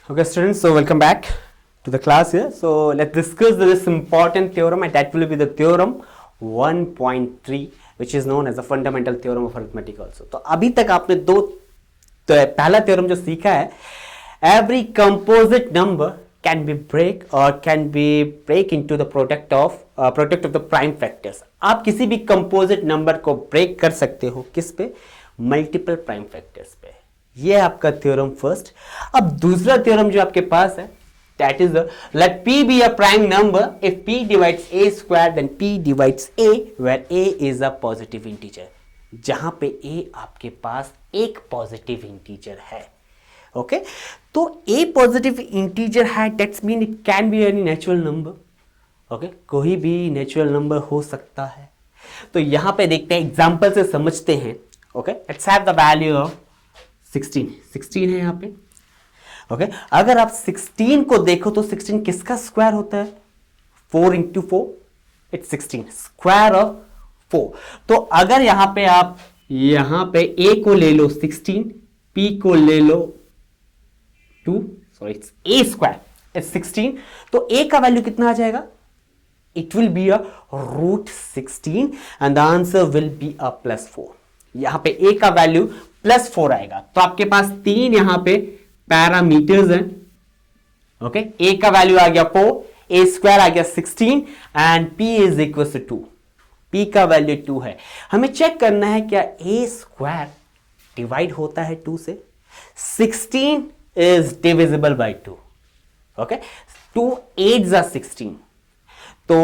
Okay, students, so welcome back to the class here. So let's discuss this important theorem, and that will be the theorem 1.3, which is known as the fundamental theorem of arithmetic also. तो अभी तक आपने पहला theorem जो सीखा है, every composite number can be break into the product of the prime factors. आप किसी भी composite number को break कर सकते हो किस पे? Multiple prime factors पे. ये आपका थ्योरम फर्स्ट. अब दूसरा थ्योरम जो आपके पास है, that is let p be a prime number if p divides a square then p divides a where a is a positive integer. जहां पे a आपके पास एक पॉजिटिव इंटीजर है. ओके, तो a पॉजिटिव इंटीजर है, that's mean it can be any natural number. Okay, कोई भी natural number हो सकता है. तो यहां पे देखते हैं, एग्जांपल से समझते हैं. Okay, let's have the value of 16 है यहाँ पे. ओके, अगर आप 16 को देखो तो 16 किसका स्क्वायर होता है? 4 इंटू 4 इट्स 16, स्क्वायर ऑफ 4. तो अगर यहाँ पे आप यहाँ पे a को ले लो 16, p को ले लो 2, sorry it's a square it's 16. तो a का वैल्यू कितना आ जाएगा? It will be a root 16 and the answer will be a +4. यहां पे a का वैल्यू +4 आएगा. तो आपके पास 3 यहां पे पैरामीटर्स हैं. ओके, a का वैल्यू आ गया 4, a स्क्वायर आ गया 16 and p is equal to 2. p का वैल्यू 2 है. हमें चेक करना है क्या a स्क्वायर डिवाइड होता है 2 से? 16 is divisible bye 2. Okay, 2 8s are 16. तो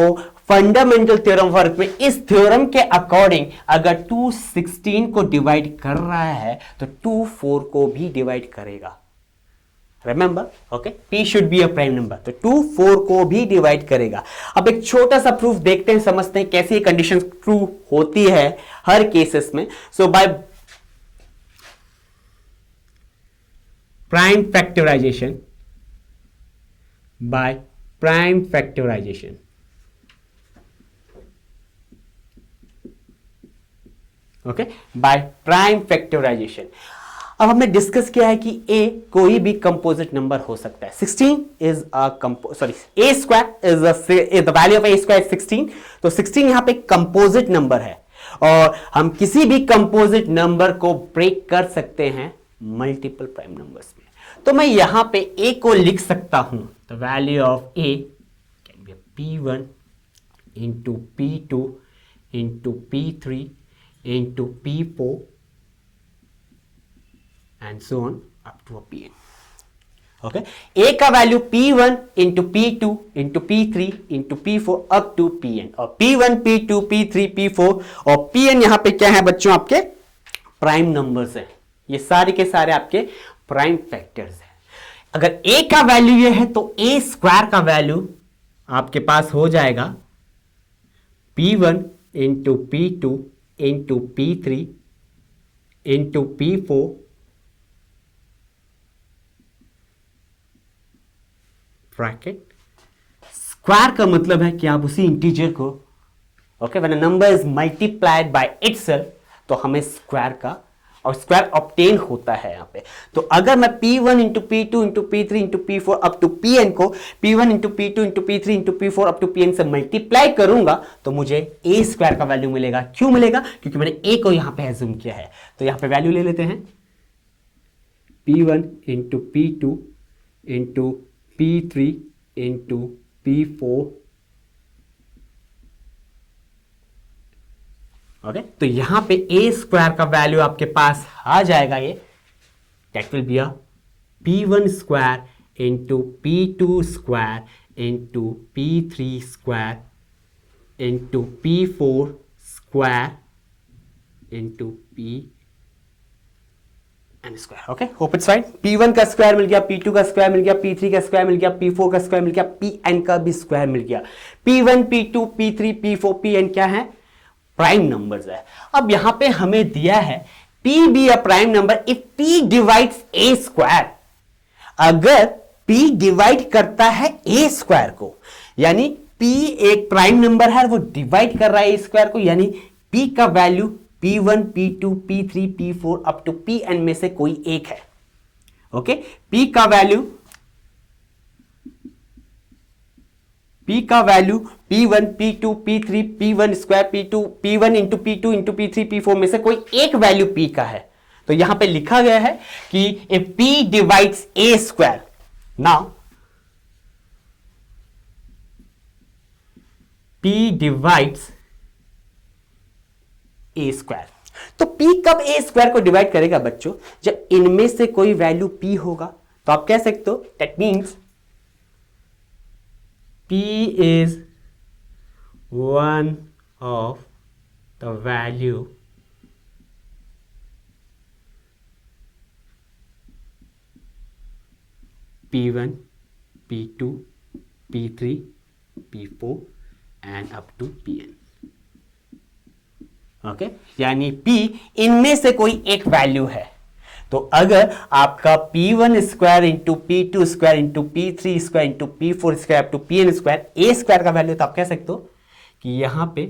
फंडामेंटल थ्योरम ऑफ अरिथमेटिक में इस थ्योरम के अकॉर्डिंग अगर 2 16 को डिवाइड कर रहा है तो 2 4 को भी डिवाइड करेगा. Remember, okay, p should be a prime number. तो 2 4 को भी डिवाइड करेगा. अब एक छोटा सा प्रूफ देखते हैं, समझते हैं कैसे ये कंडीशन ट्रू होती है हर केसेस में. So by prime factorization, okay, by prime factorization. अब हमने डिस्कस किया है कि a कोई भी कंपोजिट नंबर हो सकता है. 16 is a square is the value of a square 16. तो 16 यहां पे कंपोजिट नंबर है और हम किसी भी कंपोजिट नंबर को ब्रेक कर सकते हैं मल्टीपल प्राइम नंबर्स में. तो मैं यहां पे a को लिख सकता हूं, the value of a can be p1 into p2 into p3 into p4 and so on up to a pn. Okay, a का value p1 into p2 into p3 into p4 up to pn, और p1 p2 p3 p4 और pn यहां पे क्या है बच्चों? आपके prime numbers हैं. ये सारे के सारे आपके प्राइम फैक्टर्स हैं. अगर a का वैल्यू ये है तो a स्क्वायर का वैल्यू आपके पास हो जाएगा p1 into p2 into p3 into p4 bracket. Square का मतलब है कि आप उसी इंटीजर को, okay, when a number is multiplied by itself तो हमें स्क्वायर का और स्क्वायर ऑब्टेन होता है यहां पे. तो अगर मैं p1 into p2 into p3 into p4 up to pn को p1 into p2 into p3 into p4 up to pn से मल्टीप्लाई करूंगा तो मुझे a स्क्वायर का वैल्यू मिलेगा. क्यों मिलेगा? क्योंकि मैंने a को यहां पे एज्यूम किया है. तो यहां पे वैल्यू ले लेते हैं, p1 into p2 into p3 into p4. Okay, तो यहां पे a स्क्वायर का वैल्यू आपके पास आ जाएगा. ये that will be a p1 square into p2 square into p3 square into p4 square into pn square. Okay, hope it's fine. p1 का square मिल गया, p2 का स्क्वायर मिल गया, p3 का स्क्वायर मिल गया, p4 का स्क्वायर मिल गया, pn का भी स्क्वायर मिल गया. p1 p2 p3 p4 pn क्या है? प्राइम नंबर्स है. अब यहां पे हमें दिया है p be a prime number if p divides a square. अगर p डिवाइड करता है a स्क्वायर को, यानी p एक प्राइम नंबर है, वो डिवाइड कर रहा है a स्क्वायर को, यानी p का value p1 p2 p3 p4 up to pn में से कोई एक है. ओके, p का वैल्यू p का value p1 p2 p3 p1 square p2 p1 into p2 into p3 p4 में से कोई एक वैल्यू p का है, तो यहां पे लिखा गया है कि if p divides a square, now p divides a square. तो p कब a स्क्वायर को डिवाइड करेगा बच्चों? जब इनमें से कोई वैल्यू p होगा। तो आप कह सकते हो that means p is one of the value p1 p2 p3 p4 and up to pn। Okay, यानी p इनमें से कोई एक वैल्यू है। तो अगर आपका p1 square into p2 square into p3 square into p4 square up to pn square a square का वैल्यू, तो आप कह सकते हो कि यहां पे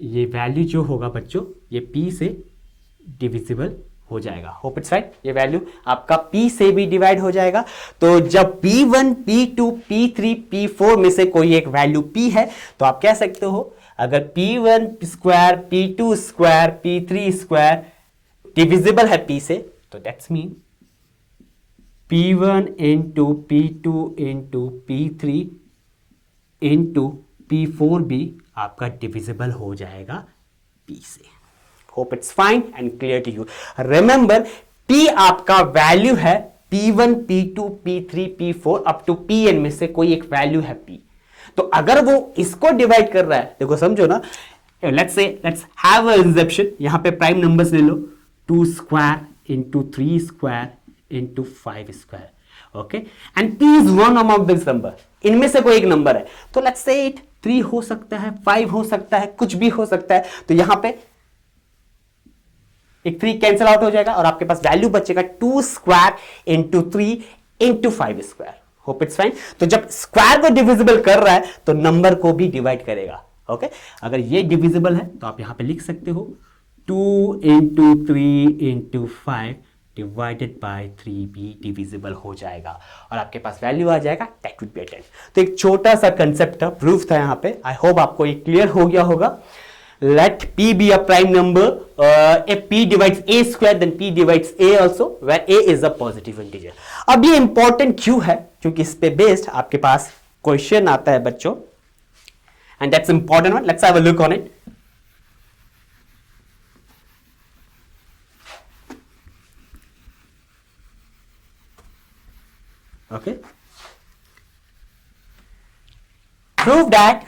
ये वैल्यू जो होगा बच्चों, ये p से डिविजिबल हो जाएगा। Hope it's right. ये वैल्यू आपका p से भी डिवाइड हो जाएगा। तो जब p1 p2 p3 p4 में से कोई एक वैल्यू p है, तो आप कह सकते हो अगर p1 square p2 square p3 square divisible है p से, तो that's mean p1 into p2 into p3 into p4 भी आपका डिविजिबल हो जाएगा p से। Hope it's fine and clear to you. Remember, p आपका वैल्यू है p1, p2, p3, p4 up to pn में से कोई एक वैल्यू है p। तो अगर वो इसको डिवाइड कर रहा है, देखो समझो ना, let's have a exception। यहां पे प्राइम नंबर्स ले लो, 2 square into 3 square into 5 square. Okay, and p is one among this number, इनमें से कोई एक नंबर है। तो लेट्स से इट 3 हो सकता है, 5 हो सकता है, कुछ भी हो सकता है। तो यहां पे एक 3 कैंसिल आउट हो जाएगा और आपके पास वैल्यू बचेगा 2 square into 3 into 5 square. Hope it's fine. तो जब स्क्वायर को डिविजिबल कर रहा है तो नंबर को भी डिवाइड करेगा। ओके, अगर ये डिविजिबल है तो आप यहां पे लिख सकते हो 2 इंटू 3 इंटू 5 डिवाइडेड बाय 3 भी डिविजिबल हो जाएगा और आपके पास वैल्यू आ जाएगा, दैट वुड बी 10। तो एक छोटा सा कंसेप्ट था, प्रूफ था यहाँ पे। आई होप आपको ये क्लियर हो गया होगा। Let p be a prime number. If p divides a square, then p divides a also, where a is a positive integer. अब ये important क्यों है? क्योंकि इस पे based आपके पास क्वेश्चन आता है बच्चों, and that's important one. Let's have a look on it. Okay. Prove that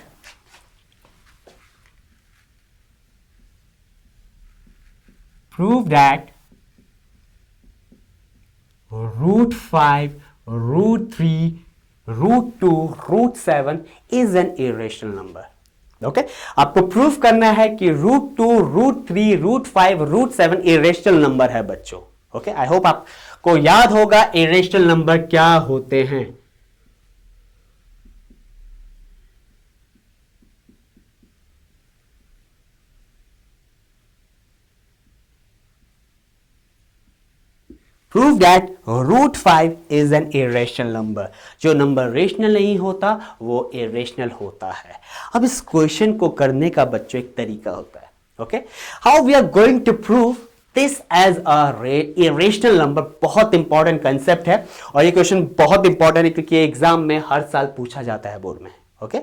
root 5, root 3, root 2, root 7 is an irrational number. Okay, आपको प्रूफ करना है कि root 2, root 3, root 5, root 7 irrational number है बच्चों। ओके, आई होप आपको याद होगा irrational number क्या होते हैं। Prove that root 5 is an irrational number. जो नंबर रेशनल नहीं होता वो irrational होता है। अब इस क्वेश्चन को करने का बच्चों एक तरीका होता है। Okay, how we are going to prove this as a irrational number, बहुत इंपॉर्टेंट कंसेप्ट है और ये क्वेश्चन बहुत इंपॉर्टेंट है क्योंकि एग्जाम में हर साल पूछा जाता है बोर्ड में। ओके,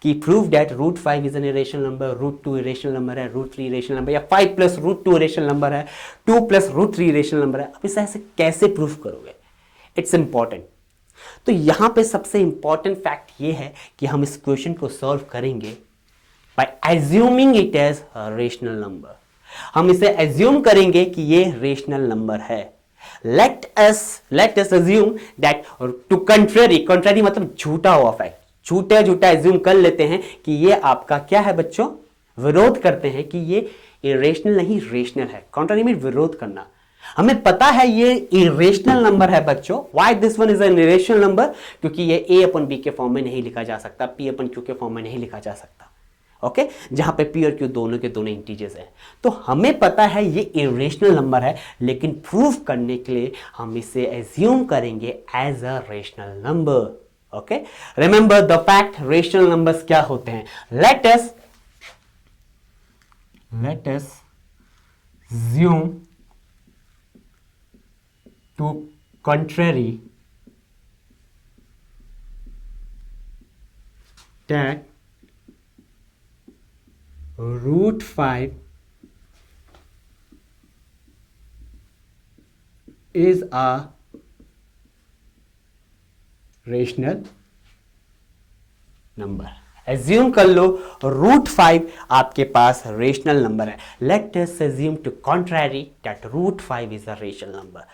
कि prove that root 5 is an irrational number, root 2 irrational number है, रूट 3 इरेशनल नंबर, या 5 प्लस रूट 2 इरेशनल नंबर है, 2 प्लस रूट 3 इरेशनल नंबर है। अब इसे ऐसे कैसे प्रूव करोगे? It's important. तो यहां पे सबसे इंपॉर्टेंट फैक्ट ये है कि हम इस क्वेश्चन को सॉल्व करेंगे by assuming it as rational number. हम इसे एज्यूम करेंगे कि ये रेशनल नंबर है। Let us assume that to contrary मतलब झूठा हुआ फैक्ट, झूठा एज्यूम कर लेते हैं कि ये आपका क्या है बच्चों, विरोध करते हैं कि ये इरेशनल नहीं रेशनल है। कॉन्ट्ररी मीन विरोध करना। हमें पता है ये इरेशनल नंबर है बच्चों। Why this one is an irrational number? क्योंकि ये a अपन b के फॉर्म में नहीं लिखा जा सकता, p अपन q के फॉर्म में नहीं लिखा जा सकता। ओके जहां पे पी और क्यू दोनों के दोनों इंटीजर्स हैं। तो हमें पता है ये इरेशनल नंबर है, लेकिन प्रूव करने के लिए हम इसे एज्यूम करेंगे as a rational number. Okay remember the fact, rational numbers क्या होते हैं? Let us assume to contrary that root 5 is a rational number। Assume कर लो रूट 5 आपके पास रेशनल नंबर है। Let us assume to contrary that root 5 is a rational number.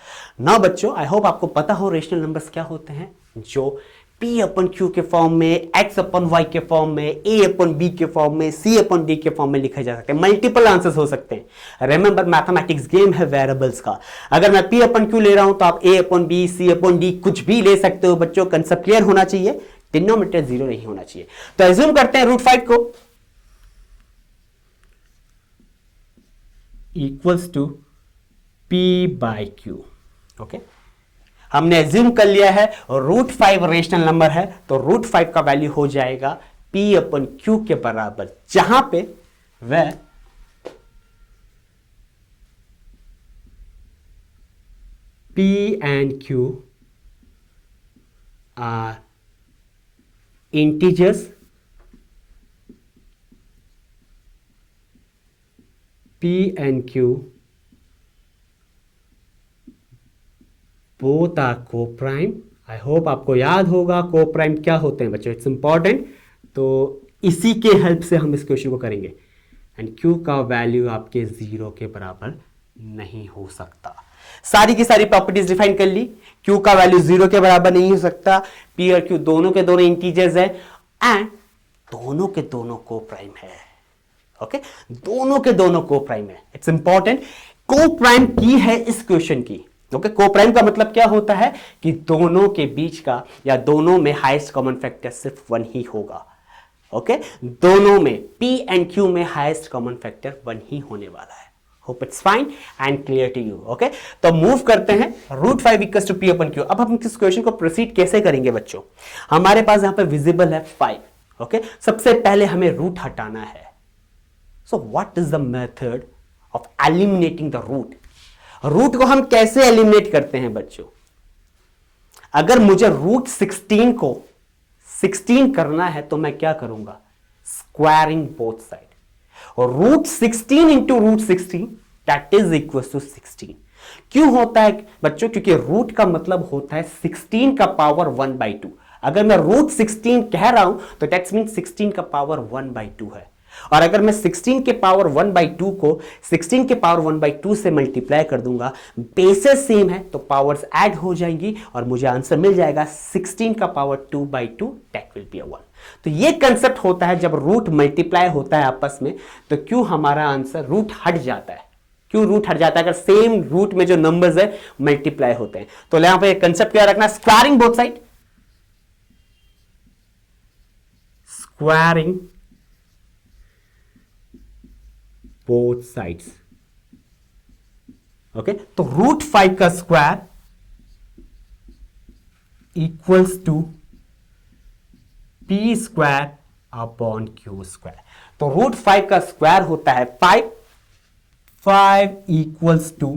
Now बच्चों I hope आपको पता हो रेशनल नंबर्स क्या होते हैं, जो P अपन Q के फॉर्म में, X अपन Y के फॉर्म में, A अपन B के फॉर्म में, C अपन D के फॉर्म में लिखे जा सकते हैं। मल्टीपल आंसर्स हो सकते हैं। रिमेंबर मैथमेटिक्स गेम है वेरिएबल्स का। अगर मैं P अपन Q ले रहा हूं तो आप A upon B, C upon D कुछ भी ले सकते हो बच्चों। कंसेप्ट क्लियर होना चाहिए, डिनोमिनेटर जीरो नहीं होना चाहिए। तो एज्यूम करते हैं रूट 5 को equals to P by Q। Okay हमने एज्यूम कर लिया है रूट 5 रेशनल नंबर है, तो रूट 5 का वैल्यू हो जाएगा P अपन Q के बराबर, जहां पे वह P and Q are integers P and Q both are co-prime। I hope आपको याद होगा co-prime क्या होते हैं बच्चों, इट्स इंपॉर्टेंट। तो इसी के हेल्प से हम इस क्वेश्चन को करेंगे। एंड Q का वैल्यू आपके 0 के बराबर नहीं हो सकता। सारी की सारी प्रॉपर्टीज डिफाइन कर ली। Q का वैल्यू 0 के बराबर नहीं हो सकता, P और Q दोनों के दोनों इंटीजर्स है, एंड दोनों के दोनों को-प्राइम है। ओके दोनों के दोनों को-प्राइम है, इट्स इंपॉर्टेंट। को-प्राइम की है इस क्वेश्चन की। ओके को-प्राइम का मतलब क्या होता है कि दोनों के बीच का या दोनों में हाईएस्ट कॉमन फैक्टर सिर्फ 1 ही होगा। ओके दोनों में P एंड Q में हाईएस्ट कॉमन फैक्टर 1 ही होने वाला है। Hope it's fine and clear to you. Okay तो मूव करते हैं root 5 equals to P upon Q। अब हम इस क्वेश्चन को प्रोसीड कैसे करेंगे बच्चों? हमारे पास यहां पे विजिबल है 5। ओके सबसे पहले हमें रूट हटाना है। So what is the method of eliminating the root? Root को हम कैसे एलिमिनेट करते हैं बच्चों? अगर मुझे रूट 16 को 16 करना है तो मैं क्या करूंगा? Squaring both side. और root 16 into root 16 that is equal to 16। क्यों होता है बच्चों? क्योंकि रूट का मतलब होता है 16 का पावर 1/2। अगर मैं रूट 16 कह रहा हूं तो दैट्स मीन 16 का पावर 1/2 है। और अगर मैं 16 के पावर 1/2 को 16 के पावर 1/2 से मल्टीप्लाई कर दूंगा, बेसेस सेम है तो पावर्स ऐड हो जाएंगी और मुझे आंसर मिल जाएगा 16 का पावर 2/2 दैट विल बी 1। तो ये कंसेप्ट होता है जब रूट मल्टीप्लाई होता है आपस में, तो क्यों हमारा आंसर रूट हट जाता है? क्यों रूट हट जाता है? अगर सेम रूट में जो नंबर्स है मल्टीप्लाई होते हैं। तो यहां पे कंसेप्ट क्या रखना? Squaring both side. Squaring both sides. Okay तो रूट 5 का square equals to P square upon Q square. तो रूट 5 का स्क्वायर होता है 5 equals to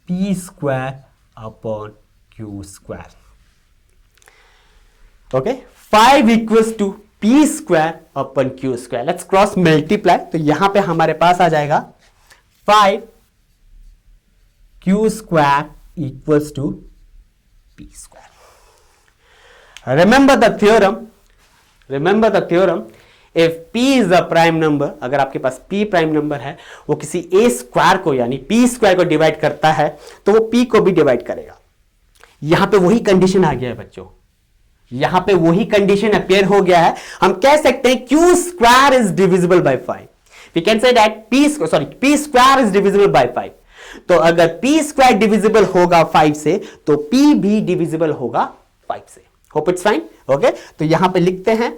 P square upon Q square. Okay 5 equals to P square upon Q square. Let's cross multiply. तो यहां पे हमारे पास आ जाएगा 5 Q square equals to P square. Remember the theorem, if P is a prime number, अगर आपके पास P prime number है, वो किसी A स्क्वायर को यानी P स्क्वायर को डिवाइड करता है, तो वो P को भी डिवाइड करेगा। यहां पे वही कंडीशन आ गया है बच्चों, यहां पे वही कंडीशन अपेयर हो गया है। हम कह सकते हैं Q square is divisible by 5। We can say that P square is divisible by 5। तो अगर P स्क्वायर डिविजिबल होगा 5 से, तो P भी डिविजिबल होगा 5 से। Hope it's fine. ओके तो यहां पे लिखते हैं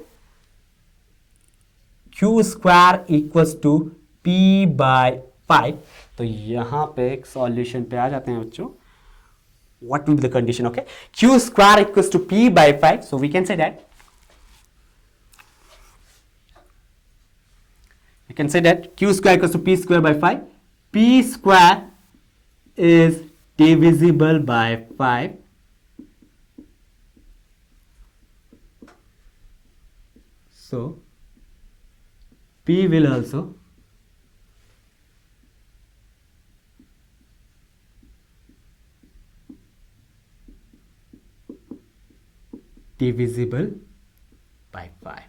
Q square equals to P by 5, तो यहां पे एक सॉल्यूशन पे आ जाते हैं बच्चों. What will be the condition? Okay, q square equals to p by 5, so we can say that q square equals to p square by 5. P square is divisible by 5, so p will also divisible by 5.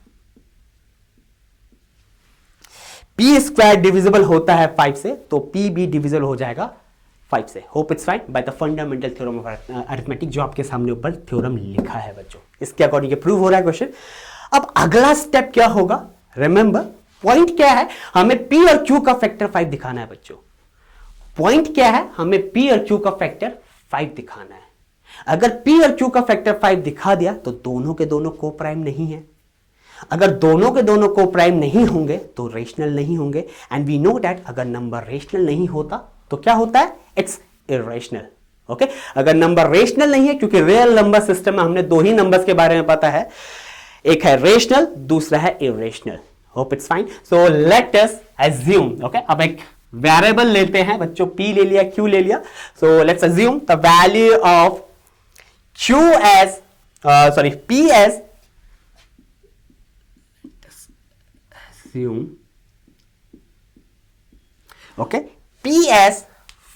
p square divisible होता है 5 से, तो p भी divisible हो जाएगा 5 से. Hope it's fine by the fundamental theorem of arithmetic, जो आपके सामने ऊपर थ्योरम लिखा है बच्चों. इसके अकॉर्डिंग प्रूव हो रहा है क्वेश्चन. अब अगला स्टेप क्या होगा? रिमेंबर पॉइंट क्या है, हमें p और q का फैक्टर 5 दिखाना है बच्चों. पॉइंट क्या है, हमें p और q का फैक्टर 5 दिखाना है. अगर p और q का फैक्टर 5 दिखा दिया तो दोनों के दोनों को प्राइम नहीं है. अगर दोनों के दोनों को प्राइम नहीं होंगे तो रेशनल नहीं होंगे. एंड वी नो दैट अगर नंबर रेशनल नहीं होता तो क्या होता है? It's irrational. ओके, अगर नंबर रेशनल नहीं है, क्योंकि रियल नंबर सिस्टम में हमने दो ही नंबर्स के बारे में पता है, एक है रेशनल, दूसरा है irrational. Hope it's fine. So let us assume. Okay, अब एक वेरिएबल लेते हैं बच्चों, p ले लिया, q ले लिया. So let's assume the value of q as p as assume okay p as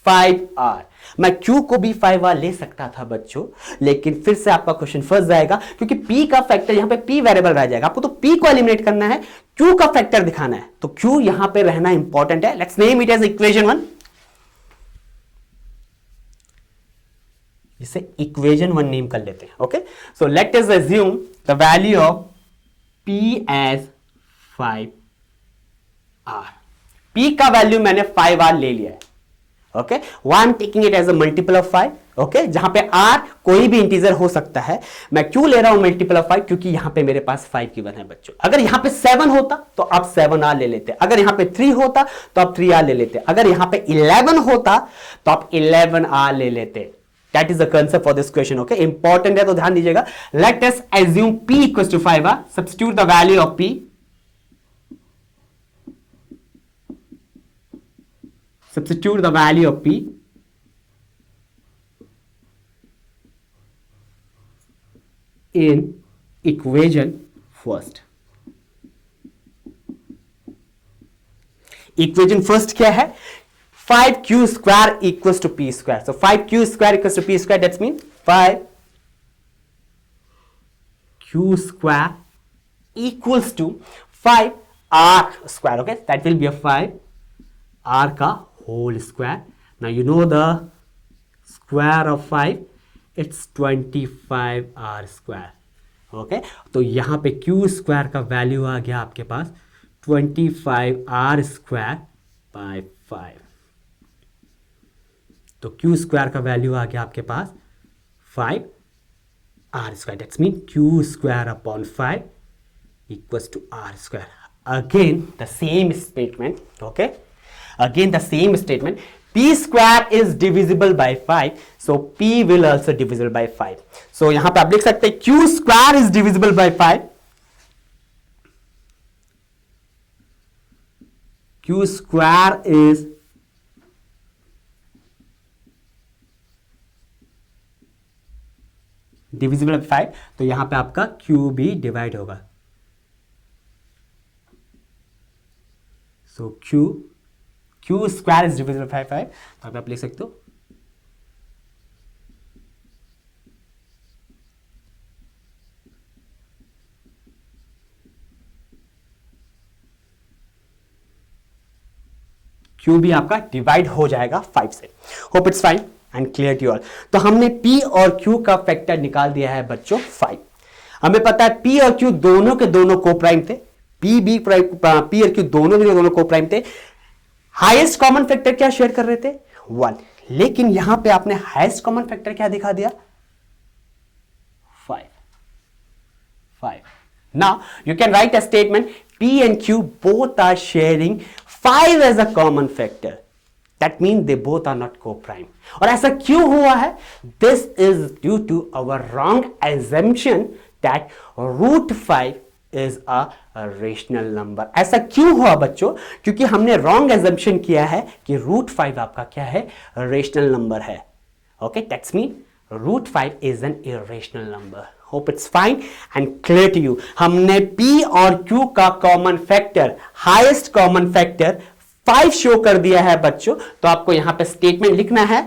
5r. मैं q को भी 5r ले सकता था बच्चों, लेकिन फिर से आपका क्वेश्चन फंस जाएगा, क्योंकि p का फैक्टर यहां पे p वेरिएबल रह जाएगा. आपको तो p को एलिमिनेट करना है, q का फैक्टर दिखाना है, तो q यहां पे रहना इंपॉर्टेंट है. Let's name it as equation 1. इसे इक्वेशन 1 नेम कर लेते हैं. Okay, so let us assume the value of p as 5r. p का वैल्यू मैंने 5r ले लिया है. Okay, why I am taking it as a multiple of 5. Okay, जहां पे r कोई भी इंटीजर हो सकता है. मैं क्यों ले रहा हूं मल्टीपल ऑफ 5? क्योंकि यहां पे मेरे पास 5 गिवन है बच्चों. अगर यहां पे 7 होता तो आप 7r ले लेते. अगर यहां पे 3 होता तो आप 3r ले लेते. अगर यहां पे 11 होता तो आप 11r ले लेते. That is the concept for this question. Okay, important है तो ध्यान दीजिएगा. Let us assume p equals to 5r. Substitute the value of p. Substitute the value of p in equation first. Equation first क्या है? 5q square equals to p square. So 5q square equals to p square. That means 5q square equals to 5r square. Okay, that will be a 5r ka whole square. Now you know the square of 5. It's 25r square. Okay, तो यहाँ पे q square का value आ गया आपके पास 25r square by 5. तो q square का वैल्यू आ गया आपके पास 5r square. That's mean q square upon 5 equals to r square. Again the same statement. Okay, again the same statement. p square is divisible by 5, so p will also divisible by 5. So यहां पे आप लिख सकते हैं q square is divisible by 5. q square is divisible by 5, तो यहां पे आपका q भी डिवाइड होगा. सो q square is divisible by 5, तो आप लिख सकते हो q भी आपका डिवाइड हो जाएगा 5 से. Hope it's fine and clear to all. तो हमने p और q का फैक्टर निकाल दिया है बच्चों 5. हमें पता है p और q दोनों के दोनों को प्राइम थे. p और q दोनों के दोनों को प्राइम थे. हाईएस्ट कॉमन फैक्टर क्या शेयर कर रहे थे? 1. लेकिन यहां पे आपने हाईएस्ट कॉमन फैक्टर क्या दिखा दिया? 5. Now you can write a statement P and Q both are sharing 5 as a common factor. That means they both are not co-prime. और ऐसा क्यों हुआ है? This is due to our wrong assumption that root 5 is a rational number. ऐसा क्यों हुआ बच्चों? क्योंकि हमने wrong assumption किया है कि root 5 आपका क्या है? Rational number है. Okay, that's mean root 5 is an irrational number. Hope it's fine and clear to you. हमने P और Q का common factor, highest common factor 5 show कर दिया है बच्चों. तो आपको यहां पे स्टेटमेंट लिखना है.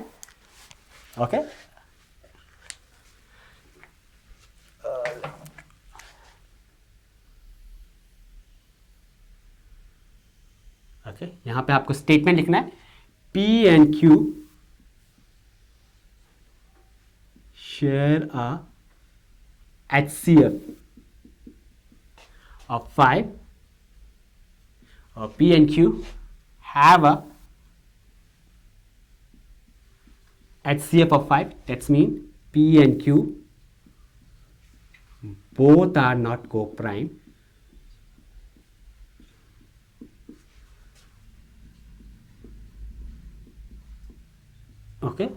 ओके, ओके, यहां पे आपको स्टेटमेंट लिखना है. P and Q share a HCF of 5, or P and Q have a HCF of 5. That's mean P and Q both are not co-prime. Okay,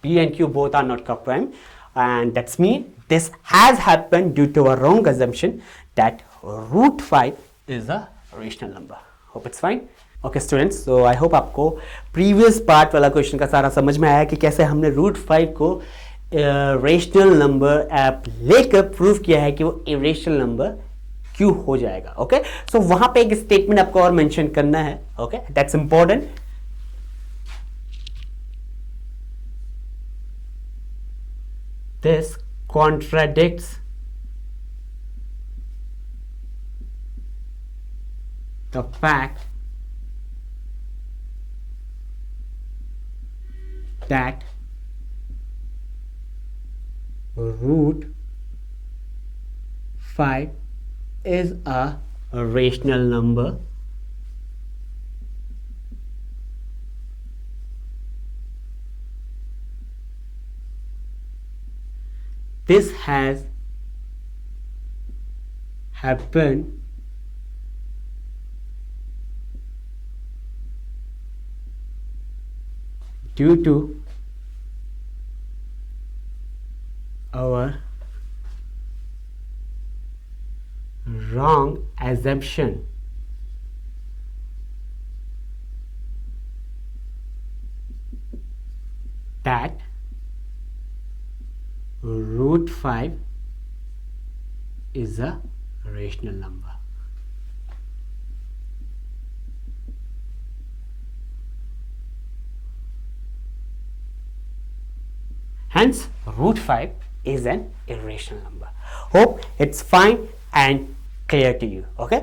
P and Q both are not co-prime, and that's mean this has happened due to a wrong assumption that root 5 is a rational number. Hope it's fine. Okay students, so I hope आपको previous part वाला question का सारा समझ में आया कि कैसे हमने root 5 को rational number लेकर प्रूव किया है कि वो irrational number क्यों हो जाएगा. ओके, सो वहां पे एक स्टेटमेंट आपको और मेंशन करना है. Okay, that's important. This contradicts the fact that root 5 is a rational number this has happened due to our wrong assumption that root 5 is a rational number. Hence, root 5 is an irrational number. Hope it's fine and clear to you. Okay.